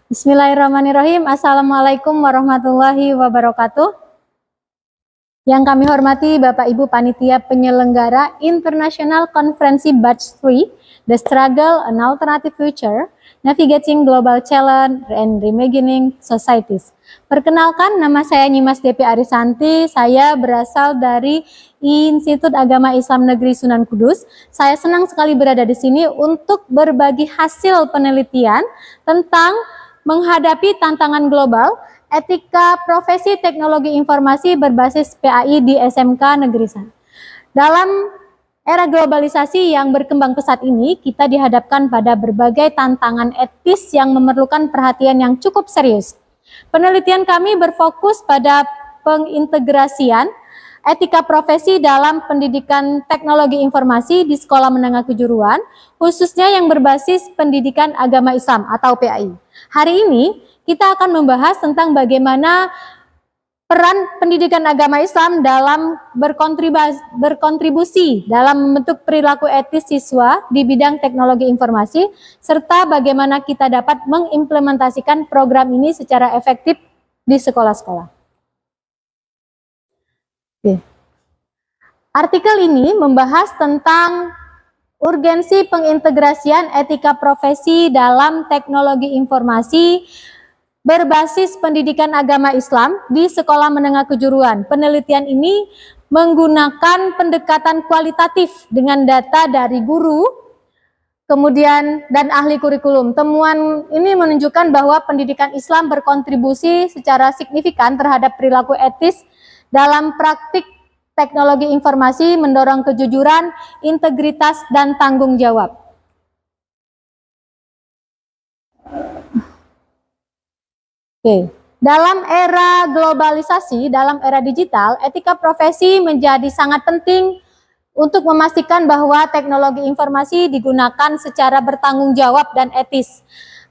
Bismillahirrahmanirrahim. Assalamualaikum warahmatullahi wabarakatuh. Yang kami hormati Bapak Ibu Panitia Penyelenggara International Konferensi Batch 3, The Struggle, An Alternative Future, Navigating Global Challenge and Reimagining Societies. Perkenalkan, nama saya Nyimas Depi Arisanti, saya berasal dari Institut Agama Islam Negeri Sunan Kudus. Saya senang sekali berada di sini untuk berbagi hasil penelitian tentang menghadapi tantangan global, etika profesi teknologi informasi berbasis PAI di SMK Negeri 1. Dalam era globalisasi yang berkembang pesat ini, kita dihadapkan pada berbagai tantangan etis yang memerlukan perhatian yang cukup serius. Penelitian kami berfokus pada pengintegrasian etika profesi dalam pendidikan teknologi informasi di sekolah menengah kejuruan, khususnya yang berbasis pendidikan agama Islam atau PAI. Hari ini kita akan membahas tentang bagaimana peran pendidikan agama Islam dalam berkontribusi dalam membentuk perilaku etis siswa di bidang teknologi informasi, serta bagaimana kita dapat mengimplementasikan program ini secara efektif di sekolah-sekolah. Artikel ini membahas tentang urgensi pengintegrasian etika profesi dalam teknologi informasi berbasis pendidikan agama Islam di sekolah menengah kejuruan. Penelitian ini menggunakan pendekatan kualitatif dengan data dari guru, kemudian dan ahli kurikulum. Temuan ini menunjukkan bahwa pendidikan Islam berkontribusi secara signifikan terhadap perilaku etis dalam praktik teknologi informasi, mendorong kejujuran, integritas, dan tanggung jawab. Dalam era globalisasi, dalam era digital, etika profesi menjadi sangat penting untuk memastikan bahwa teknologi informasi digunakan secara bertanggung jawab dan etis.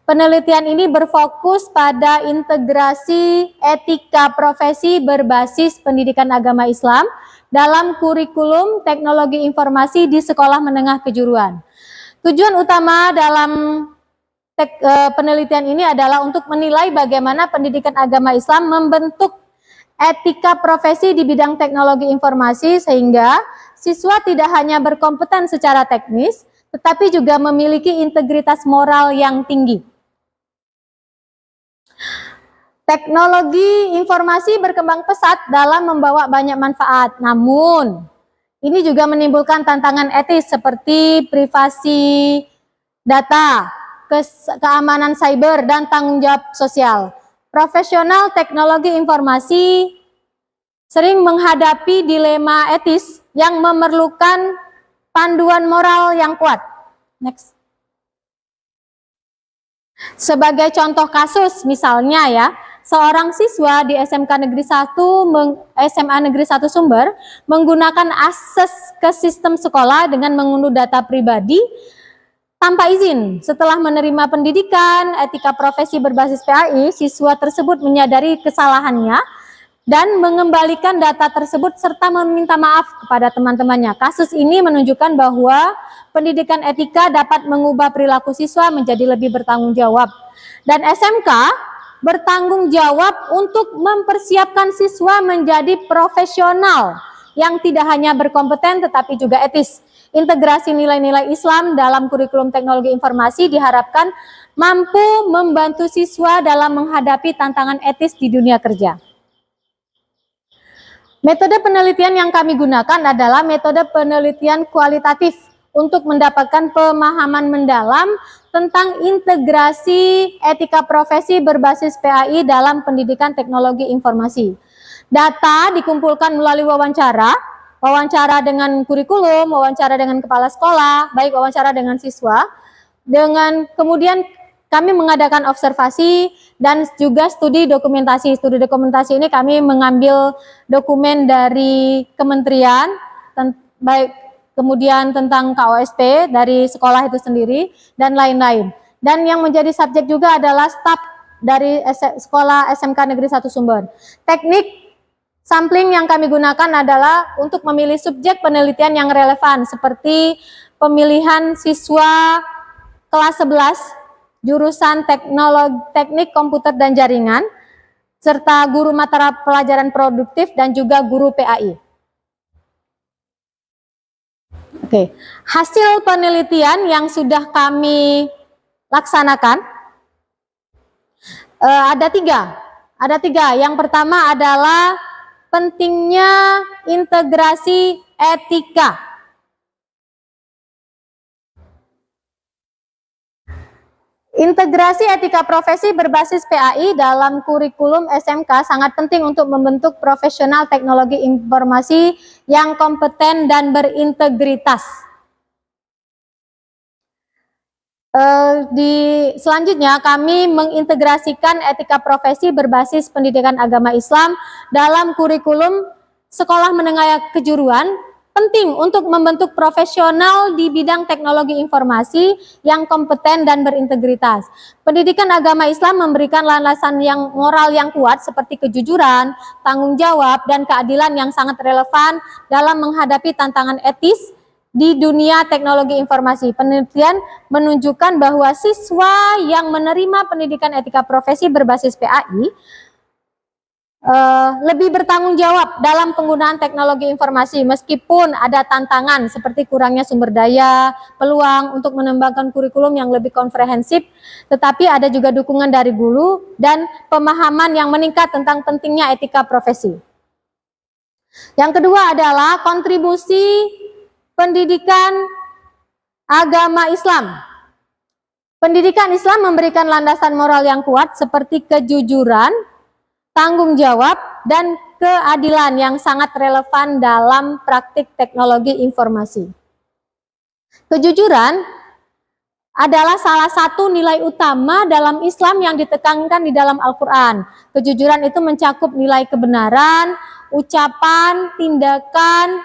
Penelitian ini berfokus pada integrasi etika profesi berbasis pendidikan agama Islam dalam kurikulum teknologi informasi di sekolah menengah kejuruan. Tujuan utama dalam penelitian ini adalah untuk menilai bagaimana pendidikan agama Islam membentuk etika profesi di bidang teknologi informasi sehingga siswa tidak hanya berkompeten secara teknis, tetapi juga memiliki integritas moral yang tinggi. Teknologi informasi berkembang pesat dalam membawa banyak manfaat, namun ini juga menimbulkan tantangan etis seperti privasi data, keamanan cyber, dan tanggung jawab sosial. Profesional teknologi informasi sering menghadapi dilema etis yang memerlukan panduan moral yang kuat. Next. Sebagai contoh kasus, misalnya ya, seorang siswa di SMA Negeri 1 Sumber menggunakan akses ke sistem sekolah dengan mengunduh data pribadi tanpa izin. Setelah menerima pendidikan etika profesi berbasis PAI, siswa tersebut menyadari kesalahannya dan mengembalikan data tersebut serta meminta maaf kepada teman-temannya. Kasus ini menunjukkan bahwa pendidikan etika dapat mengubah perilaku siswa menjadi lebih bertanggung jawab. Dan SMK bertanggung jawab untuk mempersiapkan siswa menjadi profesional yang tidak hanya berkompeten tetapi juga etis. Integrasi nilai-nilai Islam dalam kurikulum teknologi informasi diharapkan mampu membantu siswa dalam menghadapi tantangan etis di dunia kerja. Metode penelitian yang kami gunakan adalah metode penelitian kualitatif untuk mendapatkan pemahaman mendalam tentang integrasi etika profesi berbasis PAI dalam pendidikan teknologi informasi. Data dikumpulkan melalui wawancara dengan kurikulum, wawancara dengan kepala sekolah, baik wawancara dengan siswa, kemudian kami mengadakan observasi dan juga studi dokumentasi. Studi dokumentasi ini kami mengambil dokumen dari kementerian, baik kemudian tentang KOSP dari sekolah itu sendiri, dan lain-lain. Dan yang menjadi subjek juga adalah staf dari sekolah SMK Negeri 1 Sumber. Teknik sampling yang kami gunakan adalah untuk memilih subjek penelitian yang relevan, seperti pemilihan siswa kelas 11 jurusan teknik komputer dan jaringan, serta guru mata pelajaran produktif dan juga guru PAI. Oke, hasil penelitian yang sudah kami laksanakan ada tiga. Yang pertama adalah pentingnya integrasi etika. Integrasi etika profesi berbasis PAI dalam kurikulum SMK sangat penting untuk membentuk profesional teknologi informasi yang kompeten dan berintegritas. Selanjutnya kami mengintegrasikan etika profesi berbasis pendidikan agama Islam dalam kurikulum sekolah menengah kejuruan. Penting untuk membentuk profesional di bidang teknologi informasi yang kompeten dan berintegritas. Pendidikan agama Islam memberikan landasan yang moral yang kuat seperti kejujuran, tanggung jawab, dan keadilan yang sangat relevan dalam menghadapi tantangan etis di dunia teknologi informasi. Penelitian menunjukkan bahwa siswa yang menerima pendidikan etika profesi berbasis PAI lebih bertanggung jawab dalam penggunaan teknologi informasi meskipun ada tantangan seperti kurangnya sumber daya, peluang untuk mengembangkan kurikulum yang lebih komprehensif, tetapi ada juga dukungan dari guru dan pemahaman yang meningkat tentang pentingnya etika profesi. Yang kedua adalah kontribusi pendidikan agama Islam. Pendidikan Islam memberikan landasan moral yang kuat seperti kejujuran, tanggung jawab, dan keadilan yang sangat relevan dalam praktik teknologi informasi. Kejujuran adalah salah satu nilai utama dalam Islam yang ditekankan di dalam Al-Quran. Kejujuran itu mencakup nilai kebenaran, ucapan, tindakan,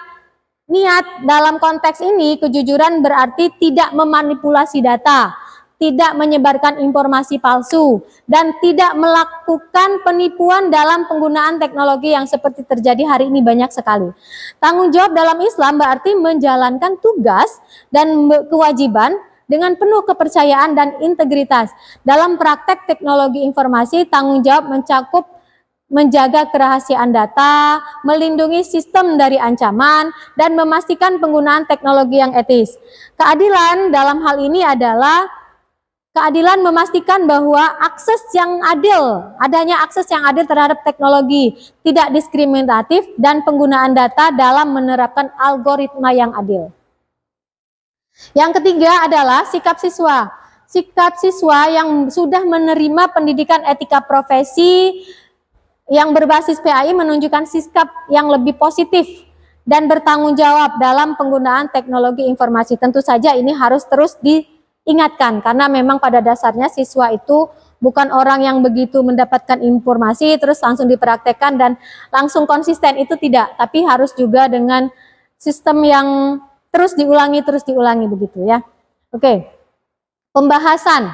niat. Dalam konteks ini, kejujuran berarti tidak memanipulasi data, tidak menyebarkan informasi palsu, dan tidak melakukan penipuan dalam penggunaan teknologi yang seperti terjadi hari ini banyak sekali. Tanggung jawab dalam Islam berarti menjalankan tugas dan kewajiban dengan penuh kepercayaan dan integritas. Dalam praktek teknologi informasi, tanggung jawab mencakup menjaga kerahasiaan data, melindungi sistem dari ancaman, dan memastikan penggunaan teknologi yang etis. Keadilan dalam hal ini adalah keadilan memastikan bahwa akses yang adil, adanya akses yang adil terhadap teknologi, tidak diskriminatif, dan penggunaan data dalam menerapkan algoritma yang adil. Yang ketiga adalah sikap siswa. Sikap siswa yang sudah menerima pendidikan etika profesi yang berbasis PAI menunjukkan sikap yang lebih positif dan bertanggung jawab dalam penggunaan teknologi informasi. Tentu saja ini harus terus diingatkan karena memang pada dasarnya siswa itu bukan orang yang begitu mendapatkan informasi terus langsung dipraktekkan dan langsung konsisten, itu tidak, tapi harus juga dengan sistem yang terus diulangi begitu ya. Oke. Pembahasan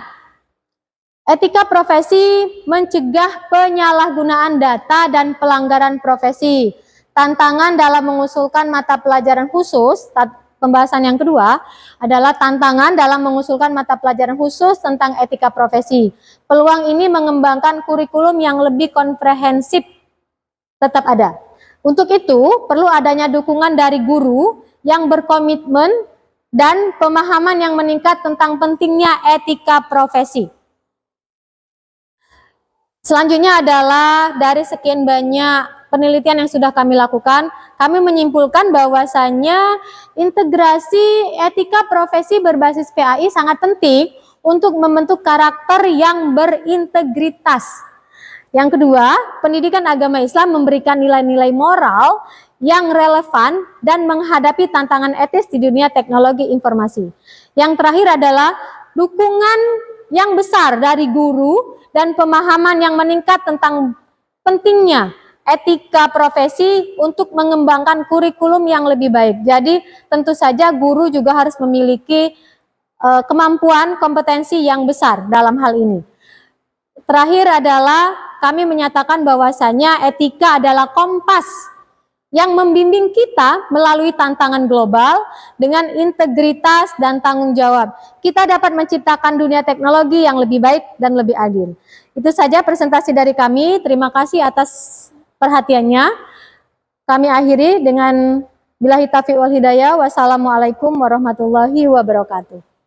etika profesi mencegah penyalahgunaan data dan pelanggaran profesi. Tantangan dalam mengusulkan mata pelajaran khusus. Pembahasan yang kedua adalah tantangan dalam mengusulkan mata pelajaran khusus tentang etika profesi. Peluang ini mengembangkan kurikulum yang lebih komprehensif tetap ada. Untuk itu, perlu adanya dukungan dari guru yang berkomitmen dan pemahaman yang meningkat tentang pentingnya etika profesi. Selanjutnya adalah dari sekian banyak penelitian yang sudah kami lakukan, kami menyimpulkan bahwasanya integrasi etika profesi berbasis PAI sangat penting untuk membentuk karakter yang berintegritas. Yang kedua, pendidikan agama Islam memberikan nilai-nilai moral yang relevan dan menghadapi tantangan etis di dunia teknologi informasi. Yang terakhir adalah dukungan yang besar dari guru dan pemahaman yang meningkat tentang pentingnya etika profesi untuk mengembangkan kurikulum yang lebih baik. Jadi tentu saja guru juga harus memiliki kemampuan, kompetensi yang besar dalam hal ini. Terakhir adalah kami menyatakan bahwasanya etika adalah kompas yang membimbing kita melalui tantangan global dengan integritas dan tanggung jawab. Kita dapat menciptakan dunia teknologi yang lebih baik dan lebih adil. Itu saja presentasi dari kami. Terima kasih atas perhatiannya. Kami akhiri dengan billahi taufiq wal hidayah. Wassalamualaikum warahmatullahi wabarakatuh.